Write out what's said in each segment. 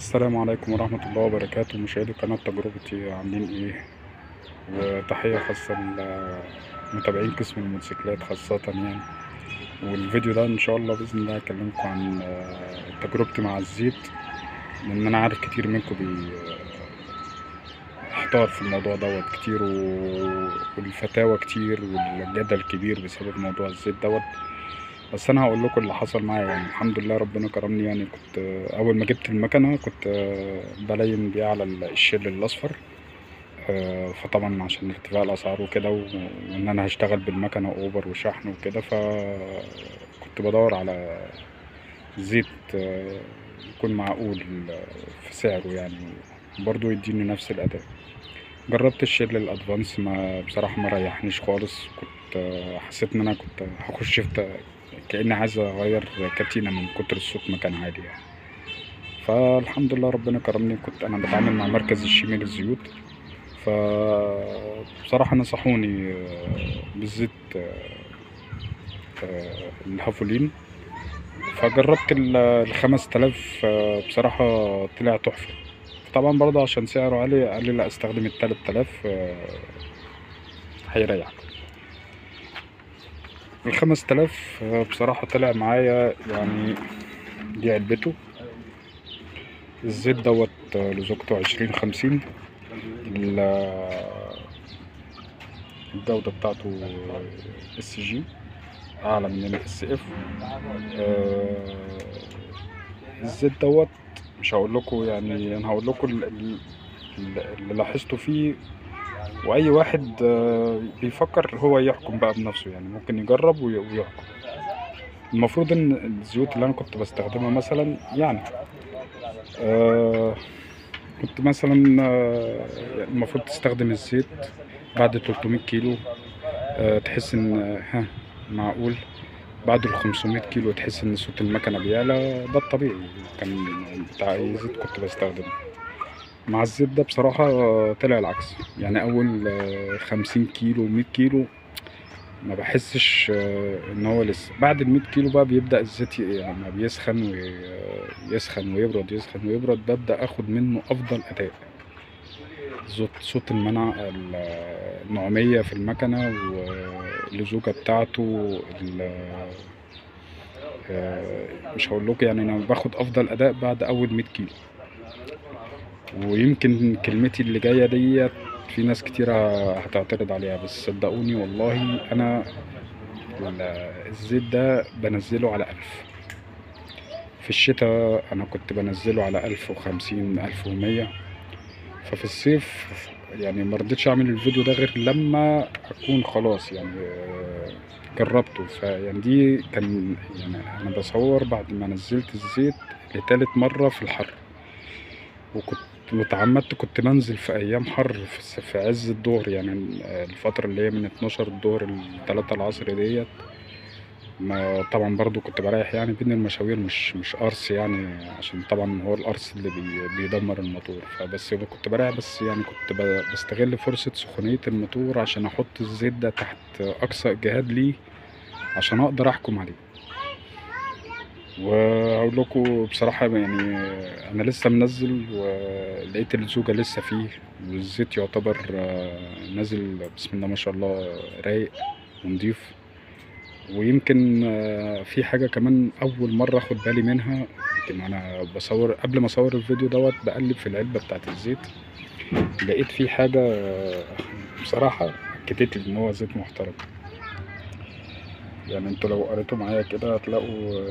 السلام عليكم ورحمة الله وبركاته، مشاهدي قناة تجربتي عاملين ايه؟ وتحية خاصة لمتابعين قسم الموتوسيكلات خاصة يعني. والفيديو ده ان شاء الله بإذن الله هكلمكم عن تجربتي مع الزيت، لأن أنا عارف كتير منكم بيحتار في الموضوع دوت كتير والفتاوى كتير والجدل كبير بسبب موضوع الزيت دوت. بس انا هقول لكم اللي حصل معايا. يعني الحمد لله ربنا كرمني. يعني كنت اول ما جبت المكنه كنت بلين بيها على الشيل الاصفر. فطبعا عشان ارتفاع الاسعار وكده وان انا هشتغل بالمكنه اوبر وشحن وكده، فكنت بدور على زيت يكون معقول في سعره يعني، برضو يديني نفس الاداء. جربت الشيل الادفانس، ما بصراحه ما ريحنيش خالص. كنت حسيت ان انا كنت هخش في كأني عايز اغير كابتنة من كتر الصوت، ما كان عالي يعني. فالحمد لله ربنا كرمني. كنت انا بتعامل مع مركز الشيمي للزيوت، فبصراحة نصحوني بالزيت الهافولين. فجربت ال5000، بصراحة طلع تحفة. طبعا برضه عشان سعره عالي قال لي لا استخدم ال3000 هيريحك. ال5000 بصراحة طلع معايا يعني. دي علبته. الزيت دوت لزوجته 2050. الجودة بتاعته SG أعلى من SF. الزيت دوت مش هقول لكم، يعني أنا هقول لكم اللي لاحظته فيه. وأي واحد بيفكر هو يحكم بقى بنفسه، يعني ممكن يجرب ويحكم. المفروض إن الزيوت اللي أنا كنت بستخدمها مثلا يعني كنت مثلا المفروض تستخدم الزيت بعد 300 كيلو تحس ان معقول. بعد ال 500 كيلو تحس ان صوت المكنه بيعلى. ده الطبيعي كان بتاع اي زيت كنت بستخدمه. مع الزيت ده بصراحة طلع العكس. يعني أول 50 كيلو 100 كيلو ما بحسش إن هو لسه. بعد ال 100 كيلو بقى بيبدأ الزيت لما بيسخن ويسخن ويبرد، يسخن ويبرد، ببدأ أخد منه أفضل أداء. صوت النعومية في المكنة واللزوجة بتاعته. مش هقول لكم، يعني أنا باخد أفضل أداء بعد أول 100 كيلو. ويمكن كلمتي اللي جاية ديت في ناس كتيرة هتعترض عليها، بس صدقوني والله أنا الزيت ده بنزله على 1000. في الشتاء أنا كنت بنزله على 1050 1100. ففي الصيف يعني مرضتش اعمل الفيديو ده غير لما اكون خلاص يعني جربته. فيعني دي كان يعني انا بصور بعد ما نزلت الزيت لتالت مرة في الحر. وكنت متعمدت كنت منزل في ايام حر في عز الظهر، يعني الفترة اللي هي من 12 الظهر ل 3 العصر ديت. ما طبعا برضو كنت بريح يعني بين المشاوير، مش قرص يعني، عشان طبعا هو القرص اللي بيدمر الموتور. فبس كنت بريح، بس يعني كنت بستغل فرصة سخونية الموتور عشان احط الزيت ده تحت اقصى اجهاد ليه عشان اقدر احكم عليه. واقول لكم بصراحة يعني انا لسه منزل ولقيت الزوجة لسه فيه، والزيت يعتبر نازل بسم الله ما شاء الله رايق ونضيف. ويمكن في حاجة كمان أول مرة أخد بالي منها. يمكن أنا بصور قبل ما أصور الفيديو دوت بقلب في العلبة بتاعة الزيت، لقيت في حاجة بصراحة أكدت لي إن هو زيت محترم. يعني انتوا لو قريتوا معايا كده هتلاقوا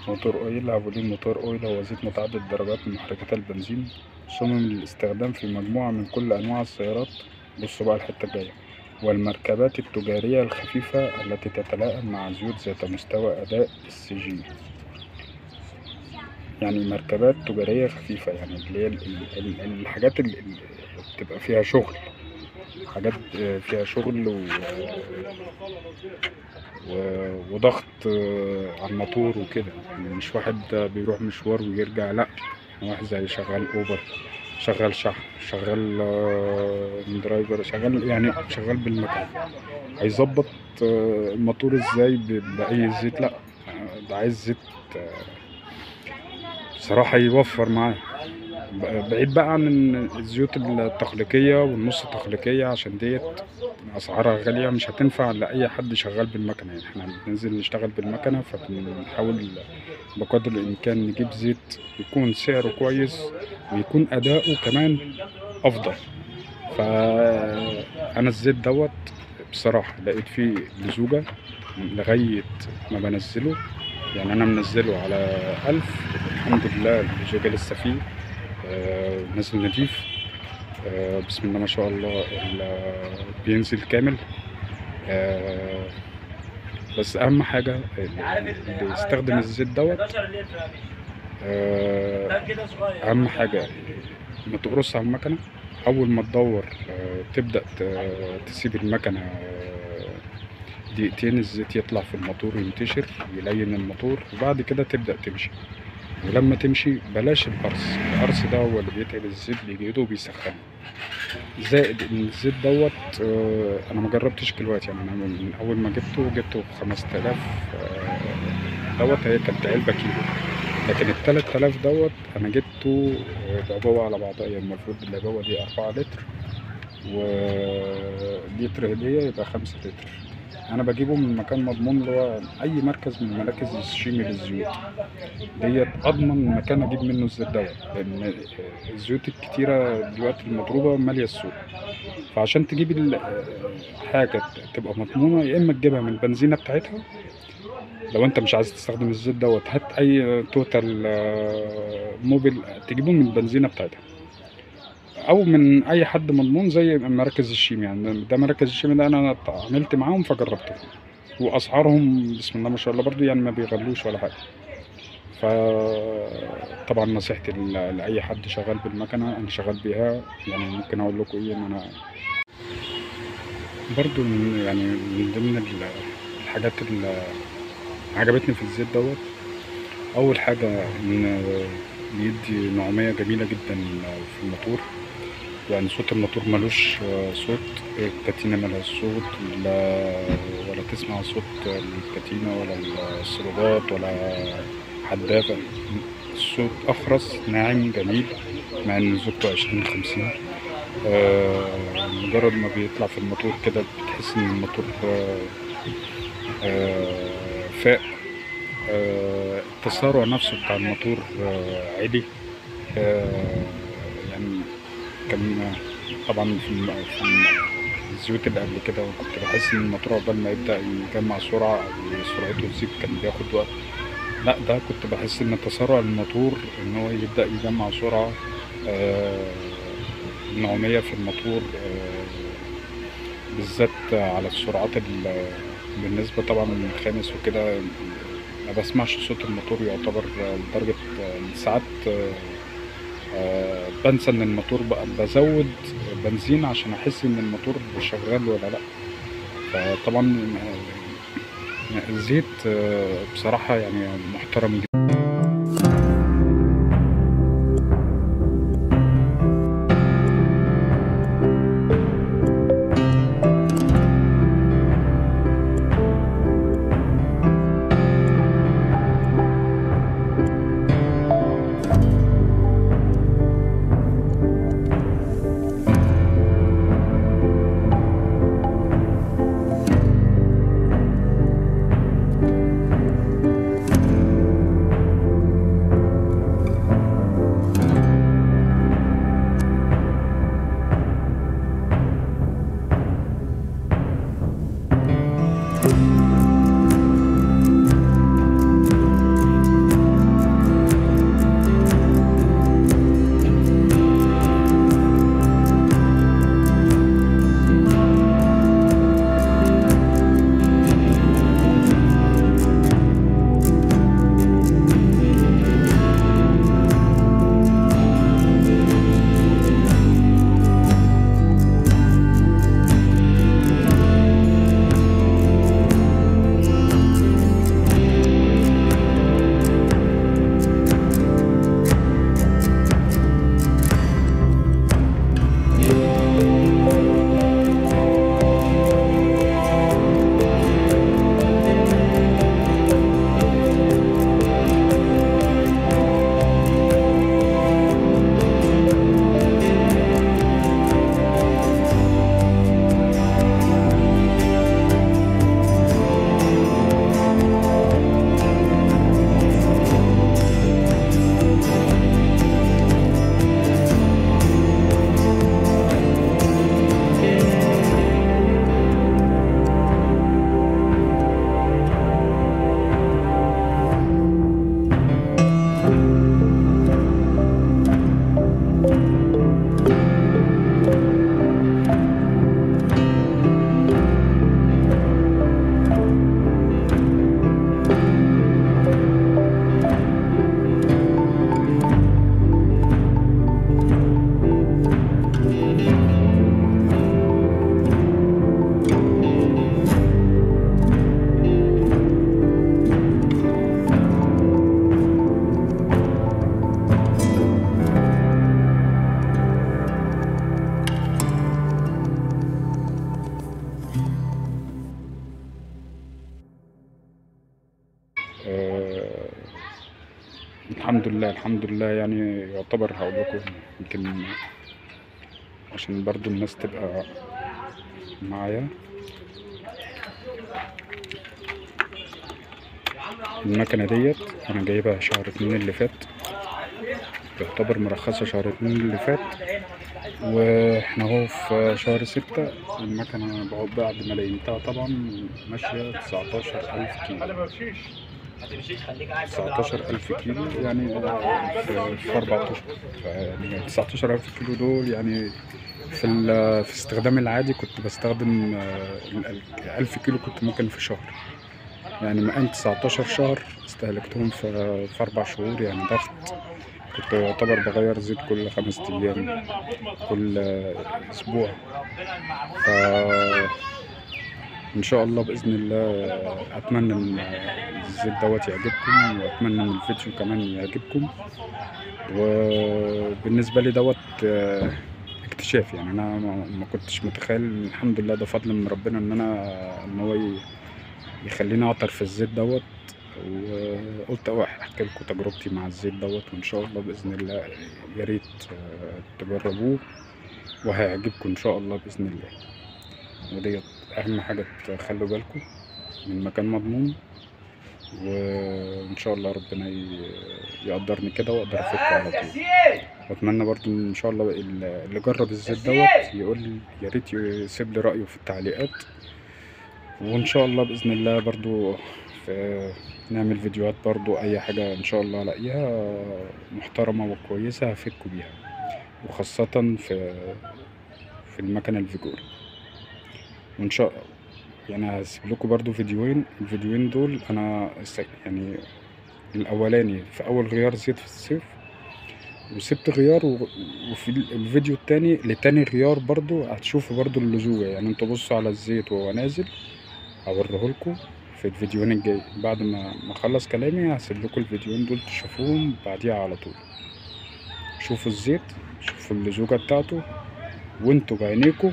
موتور أويل هافولين. موتور أويل هو زيت متعدد درجات من محركات البنزين، صمم للاستخدام في مجموعة من كل أنواع السيارات. بصوا بقى الحتة الجاية. والمركبات التجارية الخفيفة التي تتلائم مع زيوت ذات مستوى أداء SG. يعني مركبات تجارية خفيفة، يعني اللي هي الحاجات اللي بتبقى فيها شغل، حاجات فيها شغل وضغط على الموتور وكده. يعني مش واحد بيروح مشوار ويرجع، لا، واحد زي شغال اوبر، شغال شحن، شغال درايفر، شغال يعني شغال بالمكان. هيظبط الموتور ازاي بأي زيت؟ لا، ده عايز زيت بصراحة يوفر معاه. بعيد بقى عن الزيوت التقليدية والنص التقليدية، عشان ديت أسعارها غالية، مش هتنفع لأي حد شغال بالمكنة. يعني احنا بننزل نشتغل بالمكنة، فبنحاول بقدر الإمكان نجيب زيت يكون سعره كويس ويكون أداؤه كمان أفضل. فأنا الزيت دوت بصراحة لقيت فيه لزوجة لغاية ما بنزله. يعني أنا منزله على 1000، الحمد لله اللزوجة لسه فيه، نازل نضيف. بسم الله ما شاء الله، بينزل كامل. آه، بس أهم حاجة اللي يستخدم الزيت دوت، أهم حاجة ما تقرص على المكنة. أول ما تدور تبدأ تسيب المكنة دقيقتين، الزيت يطلع في الموتور ينتشر يلين الموتور، وبعد كده تبدأ تمشي. ولما تمشي بلاش القرص ده هو اللي بيتعب الزيت، بيجيده وبيسخنه. زائد ان الزيت دوت انا ما جربتش كيلوات. يعني انا من اول ما جبته ب 5000 دوت. هي كانت علبة كيلو، لكن ال 3000 دوت انا جبته العبوة على بعضها. يعني المفروض العبوة دي 4 لتر، ولتر هدية يبقى 5 لتر. انا بجيبه من مكان مضمون، اللي هو اي مركز من مراكز الشيمي للزيوت ديت، اضمن مكان اجيب منه الزيت دوت، لان الزيوت الكتيره دلوقتي المضروبه ماليه السوق. فعشان تجيب حاجه تبقى مضمونه، يا اما تجيبها من البنزينه بتاعتها. لو انت مش عايز تستخدم الزيت دوت، هات اي توتال موبيل تجيبه من البنزينه بتاعتها، او من اي حد مضمون زي مراكز الشيمي. يعني ده مراكز الشيمي ده انا عملت معاهم فجربته، واسعارهم بسم الله ما شاء الله برضو، يعني ما بيغلوش ولا حاجه. فطبعا نصيحتي لاي حد شغال بالمكنه، انا شغال بيها. يعني ممكن اقول لكم ايه، ان انا برضو يعني من ضمن الحاجات اللي عجبتني في الزيت دوت، اول حاجه ان بيدي نعوميه جميله جدا في الموتور. يعني صوت الموتور ملوش صوت، الكتينة ملهاش صوت، ولا تسمع صوت الكتينة ولا الصلوبات ولا حدافة. الصوت أخرس ناعم جميل، مع إن زوجته 2050. مجرد ما بيطلع في الموتور كده بتحس إن الموتور فاق. التسارع نفسه بتاع الموتور عالي. يعني كان طبعا في الزيوت اللي قبل كده كنت بحس ان الموتور عقبال ما يبدأ يجمع سرعة أو سرعته تزيد كان بياخد وقت. لا، ده كنت بحس ان تسارع الموتور ان هو يبدأ يجمع سرعة نعومية في الموتور، بالذات على السرعات بالنسبة طبعا للخامس وكده. ما بسمعش صوت الموتور يعتبر، لدرجة ساعات بنسى ان الموتور بقى بزود بنزين عشان احس ان الموتور شغال ولا لا. فطبعا الزيت بصراحة يعني محترم جدا. الحمد لله الحمد لله، يعني يعتبر هقول لكم يمكن عشان برضو الناس تبقى معايا. المكنة ديت انا جايبها شهر 2 اللي فات، يعتبر مرخصة شهر 2 اللي فات، واحنا اهو في شهر 6. المكنة بعد ما لقيتها طبعا ماشية 19,000 كيلو. 19,000 كيلو يعني في 4 أشهر. يعني 19,000 كيلو دول يعني في استخدام العادي كنت بستخدم 1000 كيلو كنت ممكن في شهر. يعني مقام 19 شهر استهلكتهم في 4 شهور، يعني ضغط. كنت يعتبر بغير زيت كل 5 أيام، كل أسبوع. ف ان شاء الله باذن الله اتمنى ان الزيت دوت يعجبكم، واتمنى ان الفيديو كمان يعجبكم. وبالنسبه لي دوت اكتشاف، يعني انا ما كنتش متخيل. الحمد لله ده فضل من ربنا ان هو يخليني اعطر في الزيت دوت. وقلت احكي لكم تجربتي مع الزيت دوت، وان شاء الله باذن الله يا ريت تجربوه وهيعجبكم ان شاء الله باذن الله. وديت اهم حاجه تخلوا بالكم من مكان مضمون، وان شاء الله ربنا يقدرني كده واقدر افكه على طول. واتمنى برضو ان شاء الله اللي جرب الزيت دوت يقول لي، يا ريت يسيب لي رايه في التعليقات. وان شاء الله باذن الله برضو نعمل فيديوهات برضو، اي حاجه ان شاء الله الاقيها محترمه وكويسه هفكوا بيها، وخاصه في المكنه الفيجوري. وان شاء الله يعني هسيب لكم برضو الفيديوهين دول. انا يعني الاولاني في اول غيار زيت في الصيف، وسبت غيار، وفي الفيديو التاني لتاني غيار برضو هتشوفوا برضو اللزوجة. يعني انتوا بصوا على الزيت وهو نازل، هوريهولكوا في الفيديوهين الجاي. بعد ما اخلص كلامي هسيب لكم الفيديوهين دول تشوفوهم بعديها على طول. شوفوا الزيت، شوفوا اللزوجة بتاعته، وانتوا بعينيكوا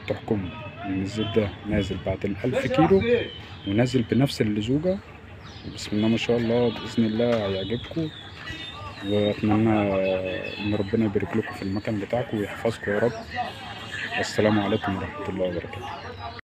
تحكموا ان الزيت ده نازل بعد 1000 كيلو ونازل بنفس اللزوجة. بسم الله ما شاء الله، بإذن الله هيعجبكم. وأتمنى إن ربنا يبارك لكم في المكان بتاعكم ويحفظكم يا رب. والسلام عليكم ورحمة الله وبركاته.